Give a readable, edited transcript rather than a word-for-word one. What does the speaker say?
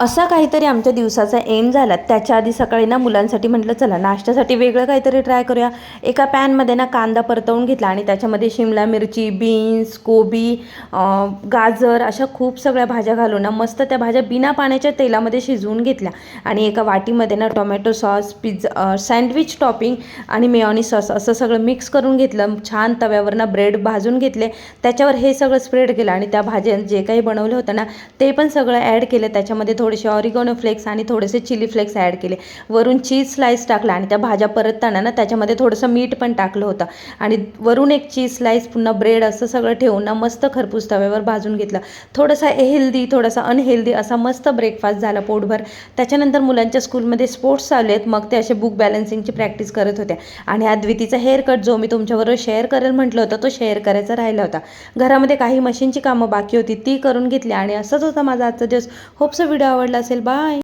असा काहीतरी आमच्या दिवसाचा एम झाला. त्याच्या आधी सकाळी ना मुलांसाठी म्हटलं चला नाश्त्यासाठी वेगळं काहीतरी ट्राय करूया. एका पॅनमध्ये ना कांदा परतवून घेतला आणि त्याच्यामध्ये शिमला मिरची, बीन्स, कोबी, गाजर अशा खूप सगळ्या भाज्या घालून ना मस्त त्या भाज्या बिना पाण्याच्या तेलामध्ये शिजवून घेतल्या. आणि एका वाटीमध्ये ना tomato sauce, pizza sandwich topping आणि मेयोनीज सॉस असं सगळं मिक्स करून घेतलं. छान तव्यावर ना ब्रेड भाजून घेतले, त्याच्यावर हे सगळं स्प्रेड केलं आणि त्या भाज्या जे काही बनवलं होतं ना ते पण सगळं ॲड केलं. त्याच्यामध्ये थोडेसे ऑरिगॅनो फ्लेक्स आणि थोडेसे चिली फ्लेक्स ॲड केले. वरून चीज स्लाइस टाकला आणि त्या भाज्या परतताना ना त्याच्यामध्ये थोडंसं मीठ पण टाकलं होतं आणि वरून एक चीज स्लाइस, पुन्हा ब्रेड असं सगळं ठेवून ना मस्त खरपूस तव्यावर भाजून घेतलं. थोडासा हेल्दी, थोडासा अनहेल्दी असा मस्त ब्रेकफास्ट झाला पोटभर. त्याच्यानंतर मुलांच्या स्कूलमध्ये स्पोर्ट्स चालू आहेत, मग ते असे बुक बॅलन्सिंगची प्रॅक्टिस करत होत्या. आणि हा द्वितीचा हेअरकट जो मी तुमच्याबरोबर शेअर करेल म्हटलं होतं तो शेअर करायचा राहिला होता. घरामध्ये काही मशीनची कामं बाकी होती ती करून घेतली आणि असंच होता माझा आजचा दिवस. होप सो व्हिडिओ आवडला असेल. बाय.